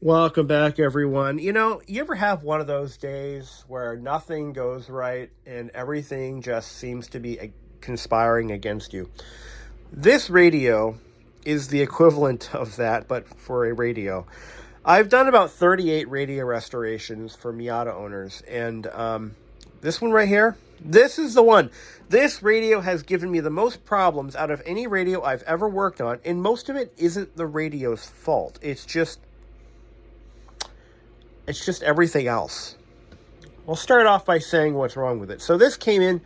Welcome back, everyone. You ever have one of those days where nothing goes right and everything just seems to be conspiring against you? This radio is the equivalent of that, but for a radio. I've done about 38 radio restorations for Miata owners, and this one right here, this is the one. This radio has given me the most problems out of any radio I've ever worked on, and most of it isn't the radio's fault. It's just everything else. I'll start off by saying what's wrong with it. So this came in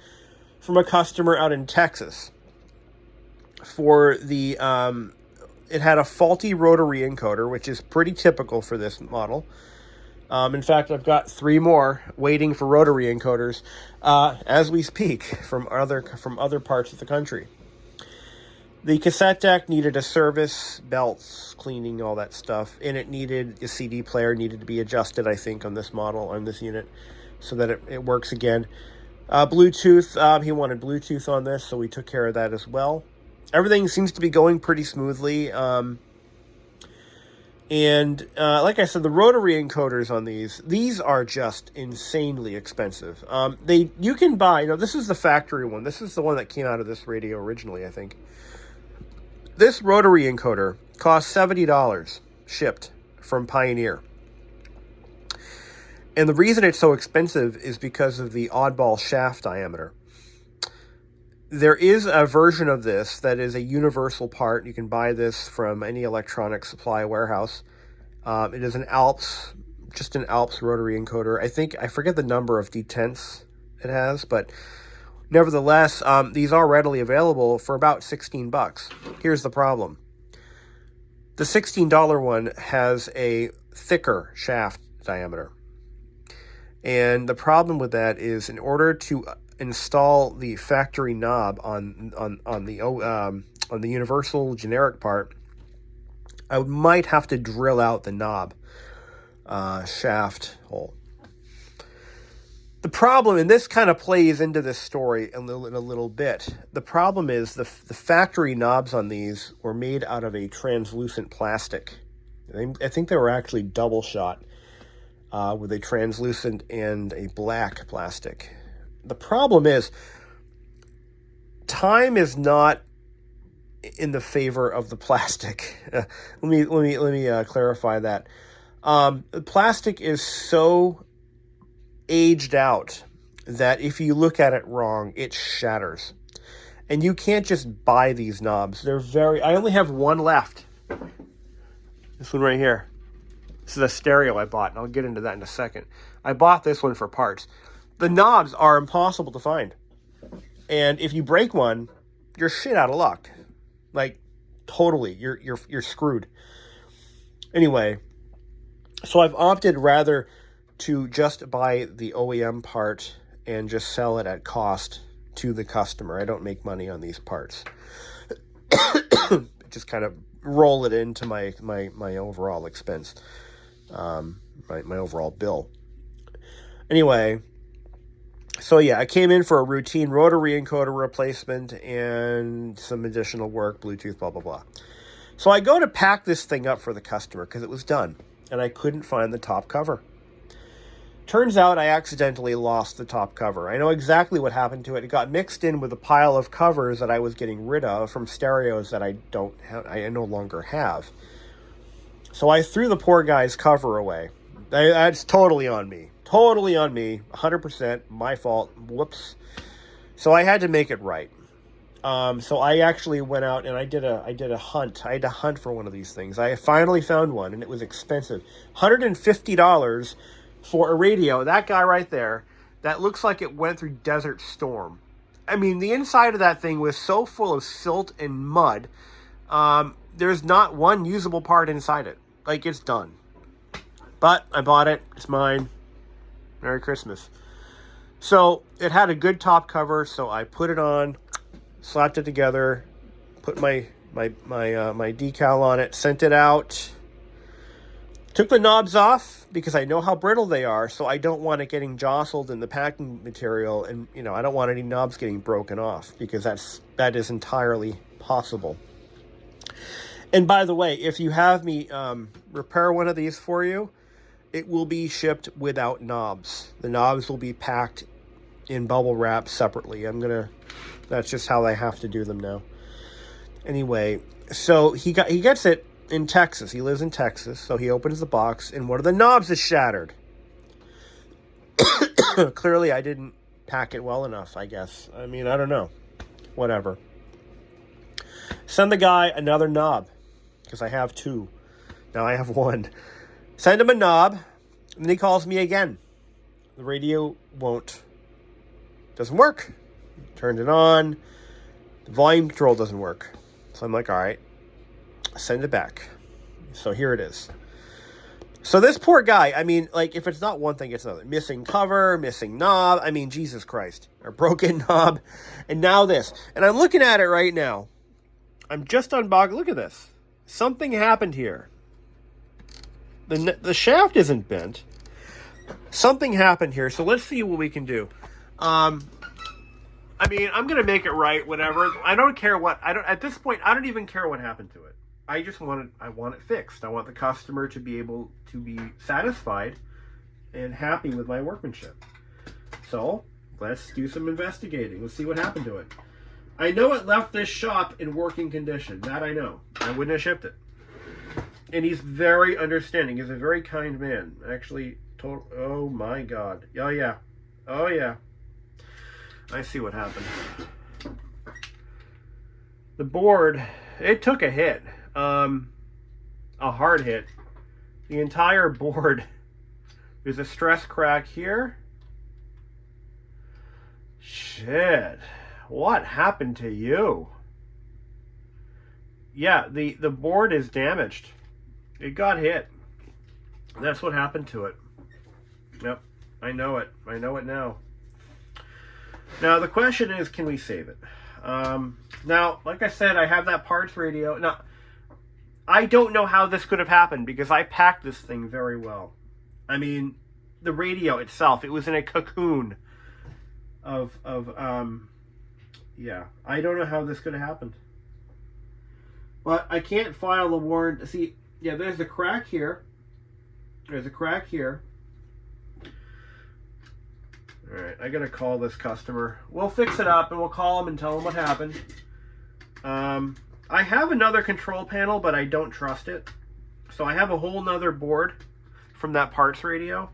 from a customer out in Texas for the, it had a faulty rotary encoder, which is pretty typical for this model. In fact, I've got 3 more waiting for rotary encoders as we speak from other parts of the country. The cassette deck needed a service, belts, cleaning, all that stuff. And it needed a CD player, needed to be adjusted, I think, on this model, on this unit, so that it works again. Bluetooth, he wanted Bluetooth on this, so we took care of that as well. Everything seems to be going pretty smoothly. Like I said, the rotary encoders on these are just insanely expensive. You can buy, this is the factory one. This is the one that came out of this radio originally, I think. This rotary encoder costs $70 shipped from Pioneer. And the reason it's so expensive is because of the oddball shaft diameter. There is a version of this that is a universal part. You can buy this from any electronic supply warehouse. It is an Alps rotary encoder. I forget the number of detents it has, but nevertheless, these are readily available for about $16. Here's the problem. The $16 one has a thicker shaft diameter. And the problem with that is, in order to install the factory knob on the universal generic part, I might have to drill out the knob shaft hole. The problem, and this kind of plays into this story in a little bit, the problem is the factory knobs on these were made out of a translucent plastic. I think they were actually double shot with a translucent and a black plastic. The problem is, time is not in the favor of the plastic. Let me clarify that. The plastic is so aged out that if you look at it wrong, it shatters. And you can't just buy these knobs. I only have one left. This one right here. This is a stereo I bought, and I'll get into that in a second. I bought this one for parts. The knobs are impossible to find. And if you break one, you're shit out of luck. Like, totally. You're screwed. Anyway, so I've opted rather to just buy the OEM part and just sell it at cost to the customer. I don't make money on these parts. Just kind of roll it into my overall expense, my overall bill. Anyway, so yeah, I came in for a routine rotary encoder replacement and some additional work, Bluetooth, blah, blah, blah. So I go to pack this thing up for the customer because it was done, and I couldn't find the top cover. Turns out I accidentally lost the top cover. I know exactly what happened to it. It got mixed in with a pile of covers that I was getting rid of from stereos that I no longer have. So I threw the poor guy's cover away. That's totally on me. Totally on me. 100% my fault. Whoops. So I had to make it right. So I actually went out and I did a hunt. I had to hunt for one of these things. I finally found one, and it was expensive. $150 for a radio. That guy right there, that looks like it went through Desert Storm. I mean, the inside of that thing was so full of silt and mud. There's not one usable part inside it. Like, it's done. But I bought it. It's mine. Merry Christmas. So it had a good top cover, so I put it on, slapped it together, put my decal on it, sent it out. Took the knobs off because I know how brittle they are, so I don't want it getting jostled in the packing material, and I don't want any knobs getting broken off because that is entirely possible. And by the way, if you have me repair one of these for you, it will be shipped without knobs. The knobs will be packed in bubble wrap separately. That's just how I have to do them now. Anyway, so he gets it in Texas. He lives in Texas, so he opens the box, and one of the knobs is shattered. Clearly, I didn't pack it well enough, I guess. I mean, I don't know. Whatever. Send the guy another knob, because I have two. Now I have one. Send him a knob, and then he calls me again. The radio doesn't work. Turned it on. The volume control doesn't work. So I'm like, all right, send it back. So here it is. So this poor guy, I mean, like, if it's not one thing, it's another. Missing cover, missing knob. I mean, Jesus Christ. A broken knob. And now this. And I'm looking at it right now. I'm just unboxed. Look at this. Something happened here. The shaft isn't bent. Something happened here. So let's see what we can do. I mean, I'm going to make it right, whatever. I don't care what. At this point, I don't even care what happened to it. I want it fixed. I want the customer to be able to be satisfied and happy with my workmanship. So let's do some investigating. Let's see what happened to it. I know it left this shop in working condition. That I know. I wouldn't have shipped it. And he's very understanding. He's a very kind man. Actually, oh my God. Oh yeah. Oh yeah. I see what happened. The board, it took a hit. A hard hit. The entire board. There's a stress crack here. Shit. What happened to you? Yeah, the board is damaged. It got hit. That's what happened to it. Yep. I know it. I know it now. Now, the question is, can we save it? Now, like I said, I have that parts radio. Now, I don't know how this could have happened because I packed this thing very well. I mean, the radio itself, it was in a cocoon yeah. I don't know how this could have happened. But I can't file a warrant. See, yeah, there's a crack here. There's a crack here. All right, I gotta call this customer. We'll fix it up and we'll call him and tell him what happened. I have another control panel, but I don't trust it. So I have a whole nother board from that parts radio.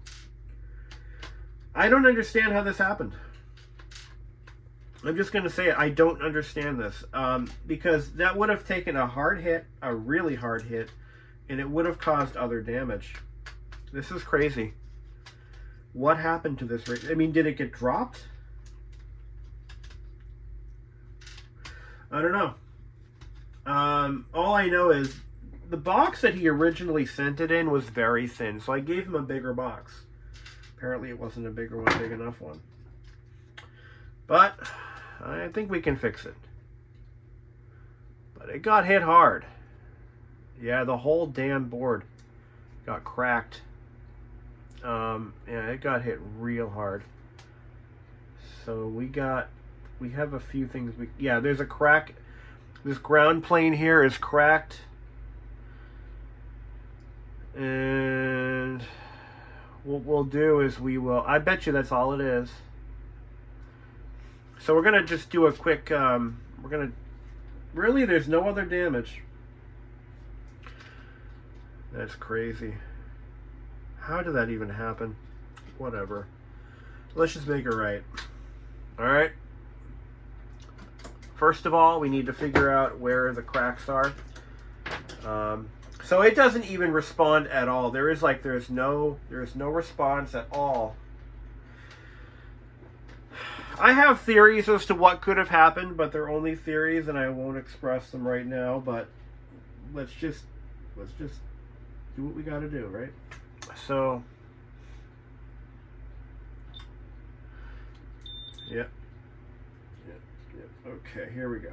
I don't understand how this happened. I'm just gonna say it. I don't understand this because that would have taken a hard hit, a really hard hit, and it would have caused other damage. This is crazy. What happened to this radio? I mean, did it get dropped? I don't know. All I know is the box that he originally sent it in was very thin, so I gave him a bigger box. Apparently it wasn't a big enough one. But I think we can fix it. But it got hit hard. Yeah, the whole damn board got cracked. Yeah, it got hit real hard. So we have a few things. Yeah, there's a crack. This ground plane here is cracked. And what we'll do is I bet you that's all it is. So we're going to just do a quick, really, there's no other damage. That's crazy. How did that even happen? Whatever. Let's just make it right. All right. First of all, we need to figure out where the cracks are. So it doesn't even respond at all. There's no response at all. I have theories as to what could have happened, but they're only theories, and I won't express them right now. But let's just do what we got to do, right? So, yep. Okay, here we go.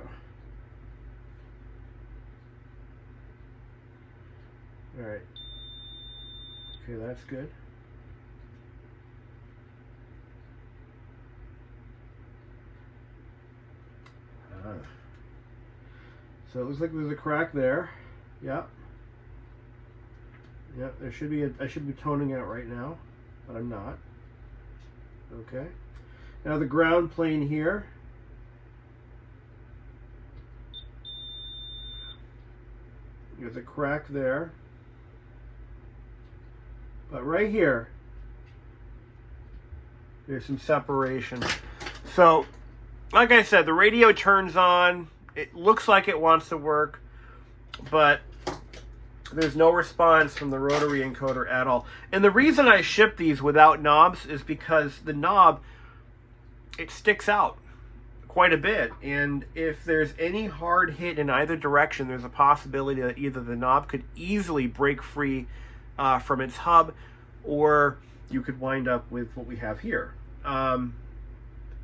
All right. Okay, that's good. So it looks like there's a crack there. Yeah. Yeah, there should be I should be toning out right now, but I'm not. Okay. Now the ground plane here. There's a crack there. But right here, there's some separation. So, like I said, the radio turns on. It looks like it wants to work, but there's no response from the rotary encoder at all. And the reason I ship these without knobs is because the knob, it sticks out quite a bit. And if there's any hard hit in either direction, there's a possibility that either the knob could easily break free from its hub, or you could wind up with what we have here. A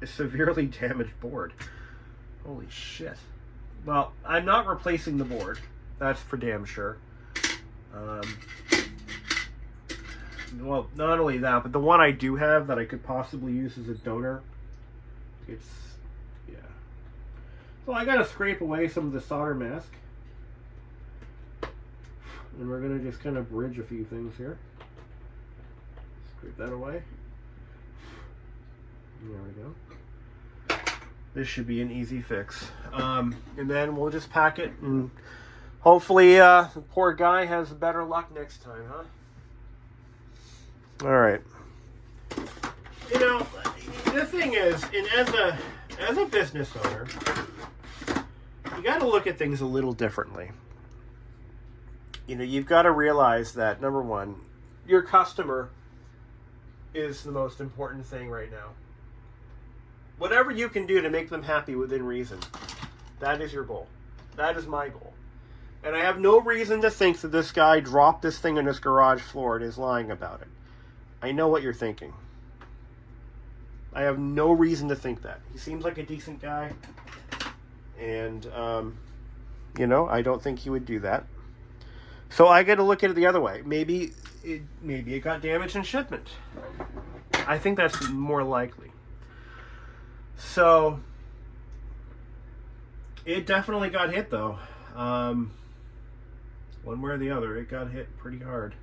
severely damaged board. Holy shit. Well, I'm not replacing the board. That's for damn sure. Well, not only that, but the one I do have that I could possibly use as a donor, it's, yeah. So I gotta scrape away some of the solder mask. And we're gonna just kind of bridge a few things here. Scrape that away. There we go. This should be an easy fix. And then we'll just pack it, and hopefully the poor guy has better luck next time, huh? All right. You know, the thing is, and as a business owner, you got to look at things a little differently. You know, you've got to realize that, number one, your customer is the most important thing right now. Whatever you can do to make them happy within reason, that is your goal. That is my goal. And I have no reason to think that this guy dropped this thing on his garage floor and is lying about it. I know what you're thinking. I have no reason to think that. He seems like a decent guy. And, you know, I don't think he would do that. So I got to look at it the other way. Maybe it got damaged in shipment. I think that's more likely. So it definitely got hit, though. One way or the other, it got hit pretty hard.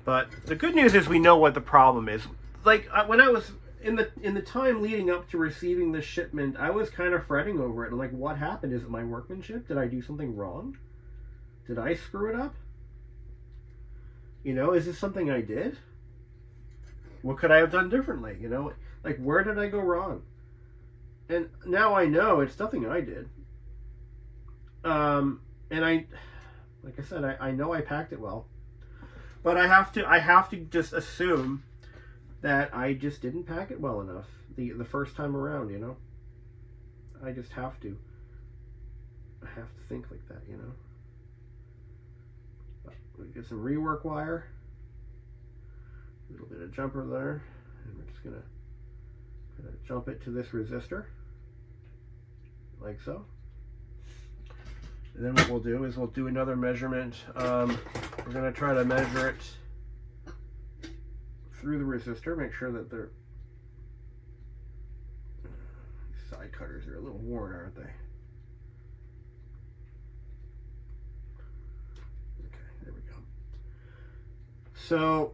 But the good news is we know what the problem is. Like, when I was in the time leading up to receiving this shipment, I was kind of fretting over it. Like, what happened? Is it my workmanship? Did I do something wrong? Did I screw it up? You know, is this something I did? What could I have done differently? You know, like, where did I go wrong? And now I know it's nothing I did. And like I said, I know I packed it well. But I have to just assume that I just didn't pack it well enough the first time around, you know? I just have to. I have to think like that, you know? But we get some rework wire. A little bit of jumper there. And we're just gonna jump it to this resistor. Like so. And then what we'll do is we'll do another measurement. We're going to try to measure it through the resistor. Make sure that these side cutters are a little worn, aren't they? Okay, there we go. So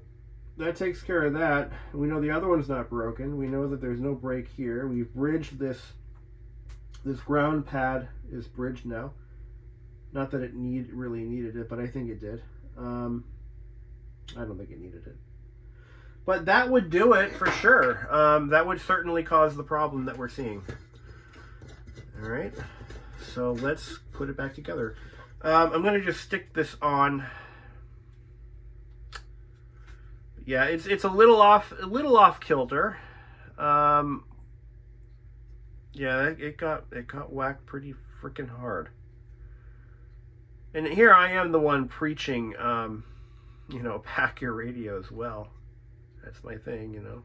that takes care of that. We know the other one's not broken. We know that there's no break here. We've bridged this ground pad is bridged now. Not that it really needed it, but I think it did. I don't think it needed it. But that would do it for sure. That would certainly cause the problem that we're seeing. All right, so let's put it back together. I'm going to just stick this on. Yeah, it's a little off kilter. Yeah, it got whacked pretty freaking hard. And here I am the one preaching, you know, pack your radios well. That's my thing, you know.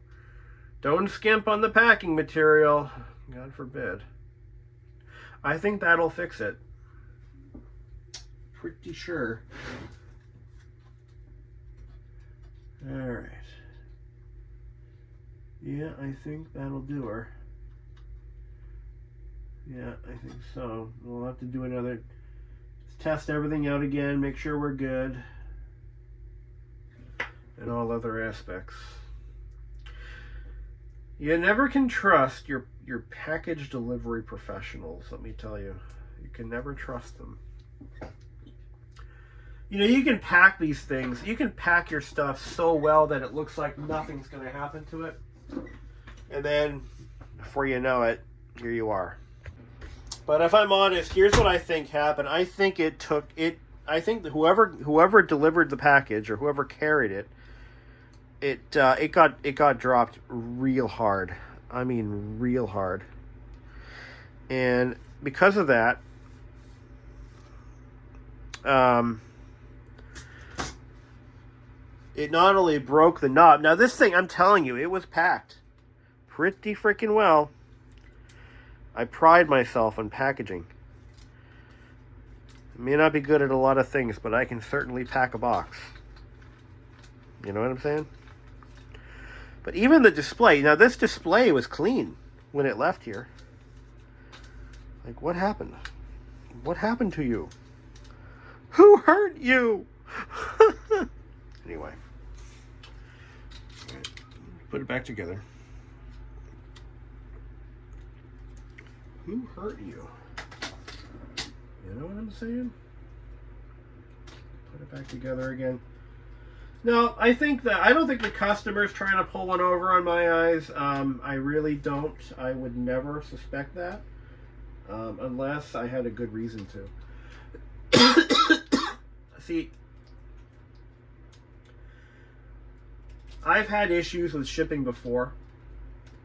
Don't skimp on the packing material. God forbid. I think that'll fix it. Pretty sure. Alright. Yeah, I think that'll do her. Yeah, I think so. We'll have to do another... test everything out again, make sure we're good, and all other aspects. You never can trust your package delivery professionals, let me tell you. You can never trust them. You know, you can pack these things, you can pack your stuff so well that it looks like nothing's going to happen to it. And then, before you know it, here you are. But if I'm honest, here's what I think happened. I think I think that whoever delivered the package or whoever carried it, it got dropped real hard. I mean, real hard. And because of that, it not only broke the knob. Now this thing, I'm telling you, it was packed pretty freaking well. I pride myself on packaging. I may not be good at a lot of things, but I can certainly pack a box. You know what I'm saying? But even the display, now this display was clean when it left here. Like, what happened? What happened to you? Who hurt you? Anyway. Right. Put it back together. Who hurt you? You know what I'm saying? Put it back together again. No, I don't think the customer's trying to pull one over on my eyes. I really don't. I would never suspect that. Unless I had a good reason to. See, I've had issues with shipping before,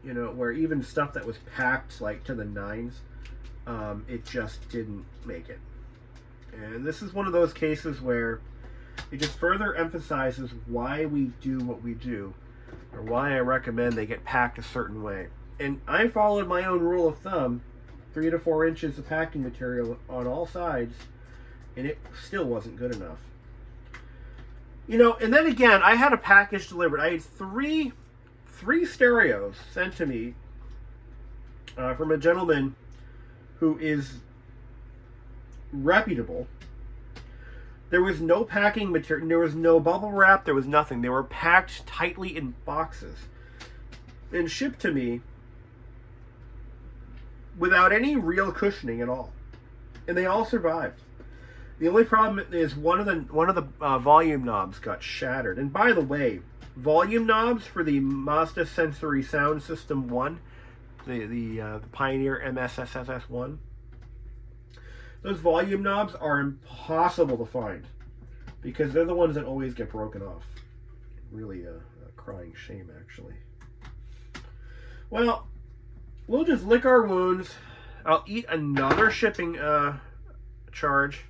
you know, where even stuff that was packed like to the nines, it just didn't make it. And this is one of those cases where it just further emphasizes why we do what we do, or why I recommend they get packed a certain way. And I followed my own rule of thumb, 3 to 4 inches of packing material on all sides, and it still wasn't good enough. You know, and then again, I had a package delivered. I had three stereos sent to me from a gentleman who is reputable. There was no packing material, there was no bubble wrap, there was nothing. They were packed tightly in boxes and shipped to me without any real cushioning at all. And they all survived. The only problem is one of the volume knobs got shattered. And by the way, volume knobs for the Mazda Sensory Sound System 1, the Pioneer MSSSS 1, those volume knobs are impossible to find because they're the ones that always get broken off. Really a crying shame, actually. Well, we'll just lick our wounds. I'll eat another shipping charge.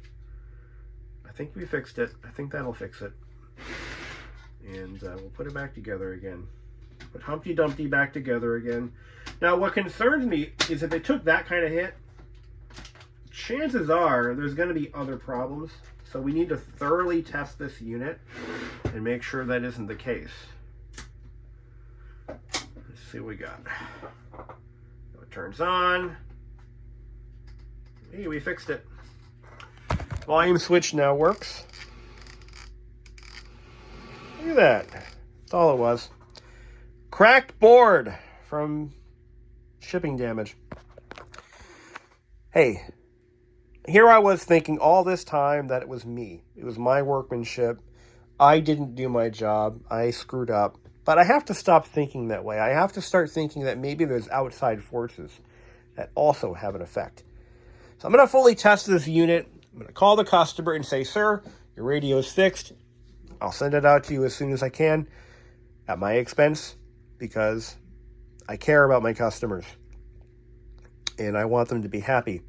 I think we fixed it. I think that'll fix it. And we'll put it back together again. Put Humpty Dumpty back together again. Now, what concerns me is if it took that kind of hit, chances are there's going to be other problems. So we need to thoroughly test this unit and make sure that isn't the case. Let's see what we got. So it turns on. Hey, we fixed it. Volume switch now works. Look at that. That's all it was. Cracked board from shipping damage. Hey, here I was thinking all this time that it was me. It was my workmanship. I didn't do my job. I screwed up. But I have to stop thinking that way. I have to start thinking that maybe there's outside forces that also have an effect. So I'm going to fully test this unit. I'm going to call the customer and say, sir, your radio is fixed. I'll send it out to you as soon as I can at my expense because I care about my customers and I want them to be happy.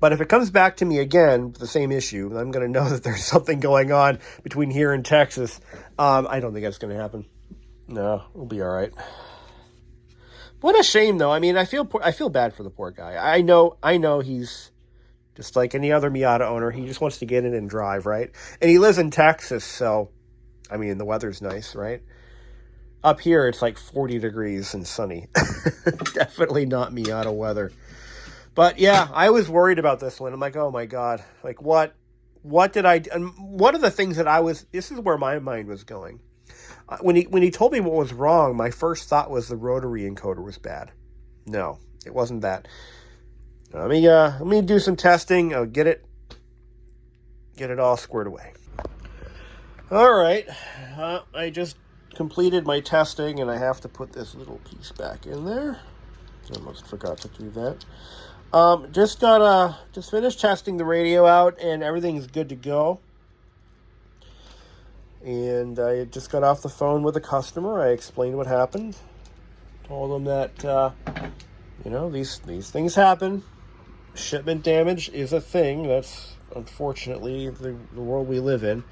But if it comes back to me again with the same issue, I'm going to know that there's something going on between here and Texas. I don't think that's going to happen. No, we'll be all right. What a shame, though. I mean, I feel bad for the poor guy. I know he's just like any other Miata owner. He just wants to get in and drive, right? And he lives in Texas, so, I mean, the weather's nice, right? Up here, it's like 40 degrees and sunny. Definitely not Miata weather. But yeah, I was worried about this one. I'm like, oh my God, like what did I, and one of the things that this is where my mind was going. When he told me what was wrong, my first thought was the rotary encoder was bad. No, it wasn't that. Let me do some testing. I'll get it all squared away. All right, I just completed my testing, and I have to put this little piece back in there. I almost forgot to do that. Just finished testing the radio out, and everything's good to go. And I just got off the phone with a customer. I explained what happened. Told them that these things happen. Shipment damage is a thing. That's unfortunately the world we live in.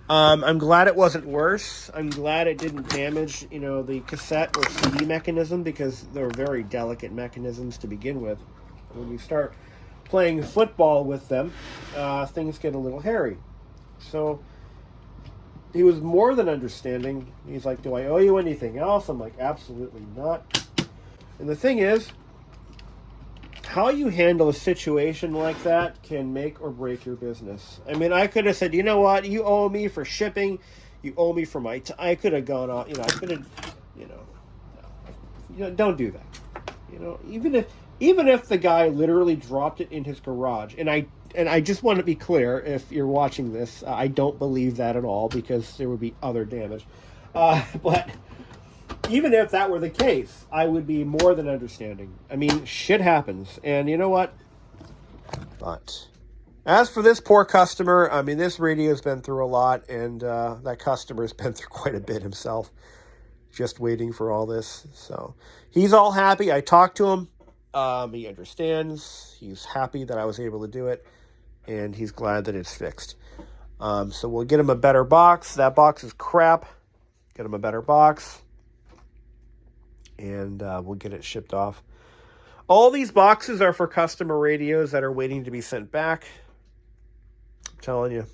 I'm glad it wasn't worse. I'm glad it didn't damage, the cassette or CD mechanism, because they're very delicate mechanisms to begin with. When you start playing football with them, things get a little hairy. So he was more than understanding. He's like, do I owe you anything else? I'm like, absolutely not. And the thing is, how you handle a situation like that can make or break your business. I mean, I could have said, you know what, you owe me for shipping, you owe me for my I could have gone off, I could have, don't do that. Even if the guy literally dropped it in his garage, and I just want to be clear, if you're watching this, I don't believe that at all, because there would be other damage. But even if that were the case, I would be more than understanding. I mean, shit happens. And you know what? But as for this poor customer, I mean, this radio's been through a lot, and that customer's been through quite a bit himself, just waiting for all this. So he's all happy. I talked to him. He understands. He's happy that I was able to do it, and he's glad that it's fixed. So we'll get him a better box. That box is crap. Get him a better box, and we'll get it shipped off. All these boxes are for customer radios that are waiting to be sent back. I'm telling you,